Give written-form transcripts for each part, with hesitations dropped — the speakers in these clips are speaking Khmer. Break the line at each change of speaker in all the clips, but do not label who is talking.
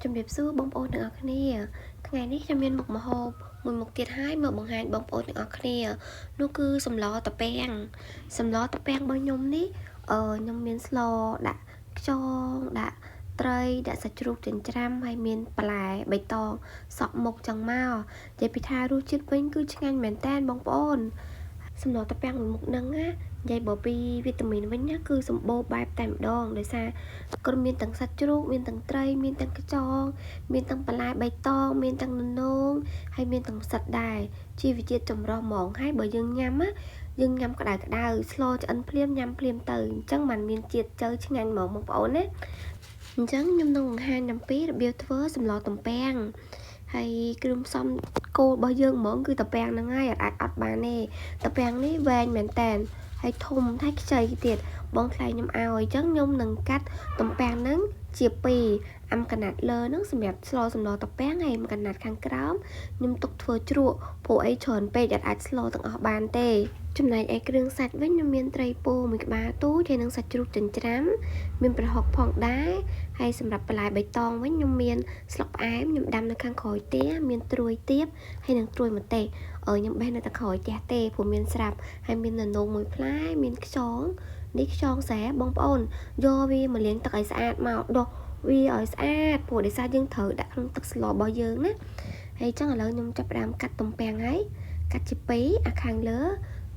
ជំរាបសួរបងប្អូនទាំងអស់គ្នាថ្ងៃនេះខ្ញុំមានមុខម្ហូបមួយមុខទៀតហើយមកបង្ហាញបងប្អូនទាំងអស់គ្នានោះគឺសម្លតាពាំងរបស់ខ្ញុំនេះខ្ញុំមានស្លដាក់ខ្យងដាក់ត្រីដាក់សាច់ជ្រូកចិញ្ច្រាំហើយមានបន្លែបៃតងសក់មុខចឹងមកនិយាយពីថារសជាតិវិញគឺឆ្ងាញ់មែនតើបងប្អូនសម្លតាពាំងមួយមុខហ្នឹងណានិយាយបើពីវីតាមីនវិញណាគឺសម្បូរបែបតែម្ដងដោយសារគាត់មានទាំងសាច់ជ្រូកមានទាំងត្រីមានទាំងខ្យងមានទាំងបន្លែបៃតងមានទាំងននោងហើយមានទាំងផ្សិតដែរជីវជាតិចម្រុះហ្មងហើយបើយើងញ៉ាំណាយើងញ៉ាំក្តៅស្លឆ្អិនភ្លាមញ៉ាំភ្លាមទៅអញ្ចឹងมันមានជាតិជើឆ្ងាញ់ហ្មងបងប្អូនណាអញ្ចឹងខ្ញុំនឹងបង្ហាញអំពីរបៀបធ្វើសម្លតាពាំងហើយគ្រឿងផ្សំគោលរបស់យើងហ្មងគឺតាពាំងហ្នឹងហើយអាចអត់បានទេតាពាំងនេះវែងមែនតើហើយធំថែខ្ចីទៀតបងថ្លៃខ្ញុំឲ្យអញ្ចឹងខ្ញុំនឹងកាត់តាពាំងហ្នឹងជា2អាំកណាត់លើហ្នឹងសម្រាប់ស្លសម្លតាពាំងហើយកណាត់ខាងក្រោមខ្ញុំទុកធ្វើជ្រក់ព្រោះអីច្រើនពេកអាចស្លទាំងអស់បានទេចំណែកឯគ្រឿងសាច់វិញខ្ញុំមានត្រីពោមួយក្បាលទូចហើយនឹងសាច់ជ្រូកចិញ្ច្រាំមានប្រហុកផងដែរហើយសម្រាប់បន្លែបៃតងវិញខ្ញុំមានស្លឹកផ្អែមខ្ញុំដាំនៅខាងក្រោយផ្ទះមានត្រួយទៀបហើយនឹងត្រួយម្ទេសខ្ញុំបេះនៅតែក្រោយផ្ទះទេព្រោះមានស្រាប់ហើយមានននោងមួយផ្លែមានខ្យងនេះខ្យងស្រែបងប្អូនយកវាមកលាងទឹកឲ្យស្អាតមកដុសវាឲ្យស្អាតព្រោះដោយសារយើងត្រូវដាក់ក្នុងទឹកស្លរបស់យើងណាហើយចឹងឥឡូវខ្ញុំចាប់ផ្ដើមកាត់ទំពាំងហើយកាត់ជា2អាខាងលើ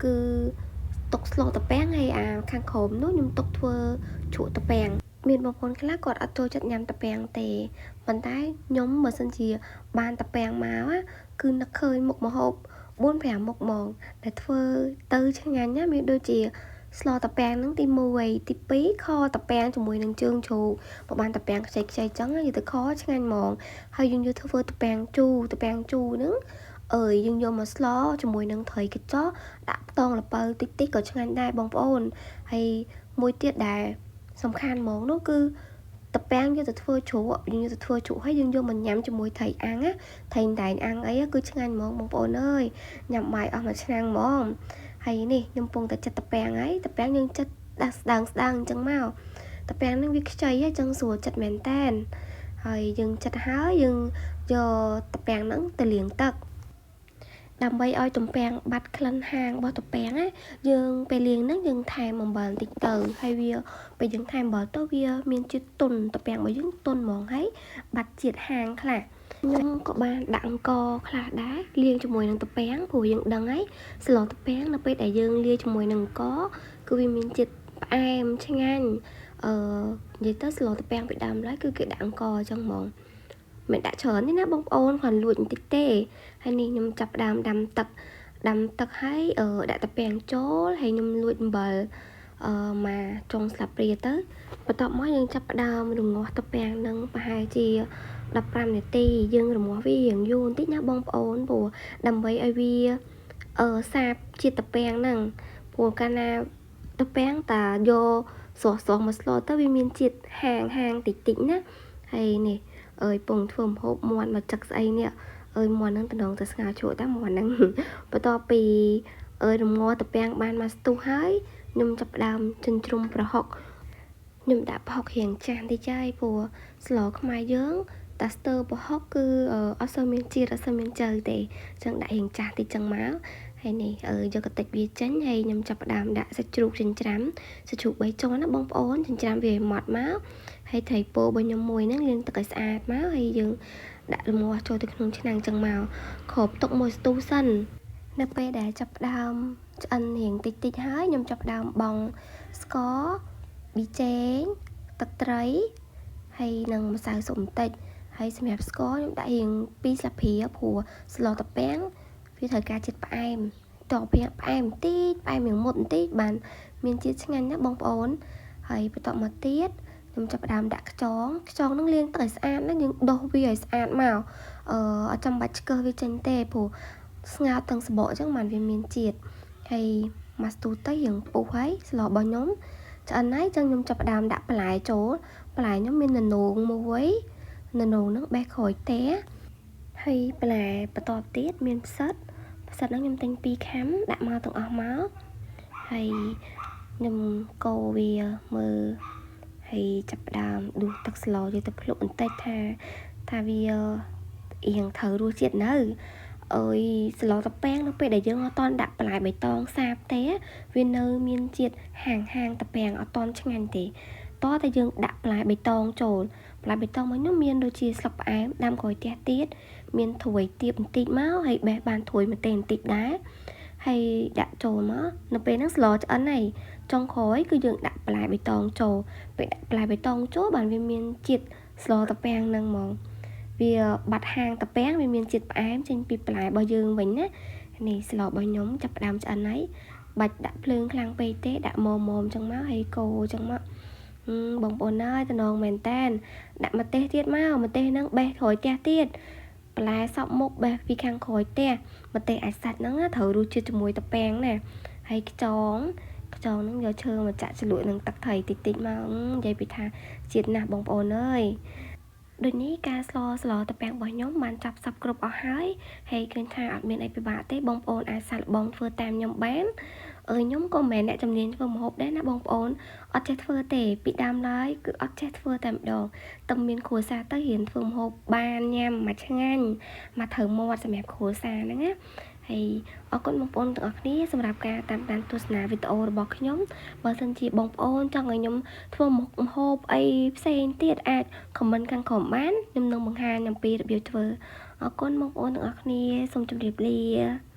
គឺទុកស្លតាពាំងហើយអាខាងក្រោមនោះខ្ញុំទុកធ្វើជ្រក់តាពាំងមានបងប្អូនខ្លះគាត់អត់ចូលចិត្តញ៉ាំតាពាំងទេប៉ុន្តែខ្ញុំបើសិនជាបានតាពាំងមកគឺនឹកឃើញមុខម្ហូប 4-5 មុខហ្មងដែលធ្វើទៅឆ្ងាញ់ណាមានដូចជាស្លតាពាំងហ្នឹងទី1ទី2ខតាពាំងជាមួយនឹងជើងជ្រូកបើបានតាពាំងខ្ចីចឹងយទៅខឆ្ងាញ់ហ្មងហើយយើងយកធ្វើតាពាំងជូរហ្នឹងយើងយកមកស្លជាមួយនឹងត្រីកញ្ចុះដាក់ខ្ទងល្ពៅតិចក៏ឆ្ងាញ់ដែរបងប្អូនហើយមួយទៀតដែលសំខាន់ហ្មងនោះគឺតាពាំងយកទៅធ្វើជ្រក់ហើយយើងយកមកញ៉ាំជាមួយត្រីអាំងណាត្រីតែងអាំងអីគឺឆ្ងាញ់ហ្មងបងប្អូនអើយញ៉ាំបាយអស់មួយឆ្នាំងហ្មងហើយនេះខ្ញុំពងតែចិត្តតាពាំងហើយតាពាំងយើងចិត្តដាក់ស្ដើងអញ្ចឹងមកតាពាំងហ្នឹងវាខ្ចីអញ្ចឹងស្រួលចិត្តមែនតើហើយយើងចិត្តហើយយើងយកតាពាំងហ្នឹងទៅលាងទឹកដើម្បីឲ្យទំពាំងបាត់ក្លិនហាងរបស់ទំពាំងណាយើងពេលលាងហ្នឹងយើងថែមអំបិលបន្តិចទៅហើយវាពេលយើងថែមអំបិលទៅវាមានជាតិទន់ទំពាំងរបស់យើងទន់ហ្មងហើយបាត់ជាតិហាងខ្លះខ្ញុំក៏បានដាក់អង្ករខ្លះដែរលាងជាមួយនឹងទំពាំងព្រោះយើងដឹងហើយស្លទំពាំងនៅពេលដែលយើងលាយជាមួយនឹងអង្ករគឺវាមានជាតិផ្អែមឆ្ងាញ់និយាយទៅស្លទំពាំងពីដើមឡើយគឺគេដាក់អង្ករអញ្ចឹងហ្មងមិនដាក់ច្រើនទេណាបងប្អូនគ្រាន់លួចបន្តិចទេហើយនេះខ្ញុំចាប់ដើមដាំទឹកហើយដាក់តាពាំងចូលហើយខ្ញុំលួចអំបិលមកចុងស្លាបព្រាទៅបន្ទាប់មកយើងចាប់ដើមរងាស់តាពាំងនឹងប្រហែលជា15នាទីយើងរងាស់វារៀងយូរបន្តិចណាបងប្អូនព្រោះដើម្បីឲ្យវាសាបជាតិតាពាំងហ្នឹងព្រោះកាលណាតាពាំងតាយកស្រស់មកស្លទៅវាមានជាតិហាងតិចណាហើយនេះពងធ្វើម្ហូបមាន់មកចឹកស្អីនេះមាន់ហ្នឹងតំណងទៅស្ងោរជ្រក់តែមាន់ហ្នឹងបន្ទាប់ពីរំងាស់តាពាំងបានមកស្ទុះហើយខ្ញុំចាប់ដើមចិញ្ច្រុំប្រហុកខ្ញុំដាក់ប្រហុករៀងចាស់តិចហើយព្រោះស្លខ្មែរយើងតាស្ទើប្រហុកគឺអត់សូវមានជាតិអត់សូវមានជើទេអញ្ចឹងដាក់រៀងចាស់តិចចឹងមកហើយនេះយកកតិចវាចេញហើយខ្ញុំចាប់ផ្ដើមដាក់សាច់ជ្រូកចិញ្ច្រាំសាច់ជ្រូក3ជាន់ណាបងប្អូនចិញ្ច្រាំវាឲ្យម៉ត់មកហើយត្រីពោរបស់ខ្ញុំមួយហ្នឹងលាងទឹកឲ្យស្អាតមកហើយយើងដាក់រងាស់ចូលទៅក្នុងឆ្នាំងចឹងមកគ្របទុកមួយស្ទុះសិននៅពេលដែលចាប់ផ្ដើមឆ្អិនរៀងតិចហើយខ្ញុំចាប់ផ្ដើមបង់ស្ករប៊ីចេងទឹកត្រីហើយនឹងម្សៅស៊ុបបន្តិចហើយសម្រាប់ស្ករខ្ញុំដាក់រៀង2ស្លាបព្រាព្រោះស្លតាពាំងវាត្រូវការជាតិផ្អែមតោះផ្អែមបន្តិចផ្អែមរៀងមុតបន្តិចបានមានជាតិឆ្ងាញ់ណាបងប្អូនហើយបន្ទាប់មកទៀតខ្ញុំចាប់ផ្ដើមដាក់ខ្យងហ្នឹងលាងទឹកឲ្យស្អាតណាយើងដុសវាឲ្យស្អាតមកអត់ចាំបាច់ឆ្កឹះវាចេញទេព្រោះស្ងោរទាំងសបកអញ្ចឹងបានវាមានជាតិហើយមកស្ទុះទៅយើងពុះហើយស្លរបស់ខ្ញុំឆ្អិនហើយអញ្ចឹងខ្ញុំចាប់ផ្ដើមដាក់បន្លែចូលបន្លែខ្ញុំមានននោងមួយននោងហ្នឹងបេះក្រោយទេហើយបន្លែបន្តទៀតមានផ្សិតហ្នឹងខ្ញុំទិញ2ខាំដាក់មកទាំងអស់មកហើយខ្ញុំកូរវាមើលហើយចាប់ផ្ដើមដួសទឹកស្លយកទៅភ្លក់បន្តិចថា ថាវាអៀងត្រូវរសជាតិនៅអើយស្លតប៉ែងនៅពេលដែលយើងអត់តន់ដាក់បន្លែបៃតងសាបទេវានៅមានជាតិហាងតប៉ែងអត់តន់ឆ្ងាញ់ទេតោះតែយើងដាក់បន្លែបៃតងចូលបន្លែបៃតងមួយនោះមានដូចជាស្លឹកផ្អែមដាំក្រូចផ្ទះទៀតមានត្រួយទៀបបន្តិចមកហើយបេះបានត្រួយម្ទេសបន្តិចដែរហើយដាក់ចូលមកនៅពេលហ្នឹងស្លឆ្អិនហើយចុងក្រោយគឺយើងដាក់បន្លែបៃតងចូលពេលដាក់បន្លែបៃតងចូលបានវាមានជាតិស្លតប៉ែងហ្នឹងហ្មងវាបាត់ហាងតប៉ែងវាមានជាតិផ្អែមចេញពីបន្លែរបស់យើងវិញណានេះស្លរបស់ខ្ញុំចាប់ផ្ដើមឆ្អិនហើយបាច់ដាក់ភ្លើងខ្លាំងពេកទេដាក់ម៉មចឹងមកហើយកូរចឹងមកបងប្អូនអើយតំណងមែនតែនដាក់ម្ទេសទៀតមកម្ទេសហ្នឹងបេះក្រួយផ្ទះទៀតបន្លែសពមុខបេះពីខាងក្រួយផ្ទះម្ទេសអាចសាច់ហ្នឹងត្រូវរសជាតិជាមួយតប៉ែងណាហើយខ្យងហ្នឹងយកឈើមកចាក់ជ្រលក់នឹងទឹកត្រីតិចៗមកនិយាយពីថាជាតិណាស់បងប្អូនអើយដូចនេះការស្លតប៉ែងរបស់ខ្ញុំបានចាប់សពគ្រប់អស់ហើយឃើញថាអត់មានអីពិបាកទេបងប្អូនអាចសាកល្បងធ្វើតាមខ្ញុំបានខ្ញុំក៏មិនមែនអ្នកជំនាញធ្វើម្ហូបដែរណាបងប្អូនអត់ចេះធ្វើទេពីដើមឡើយគឺអត់ចេះធ្វើតែម្ដងតែមានគ្រួសារទៅរៀនធ្វើម្ហូបបានញ៉ាំមកឆ្ងាញ់មកត្រូវមាត់សម្រាប់គ្រួសារហ្នឹងណាហើយអរគុណបងប្អូនទាំងអស់គ្នាសម្រាប់ការតាមដានទស្សនាវីដេអូរបស់ខ្ញុំបើសិនជាបងប្អូនចង់ឲ្យខ្ញុំធ្វើម្ហូបអីផ្សេងទៀតអាចខមមិនខាងក្រោមបានខ្ញុំនឹងបង្ហាញអំពីរបៀបធ្វើអរគុណបងប្អូនទាំងអស់គ្នាសូមជម្រាបលា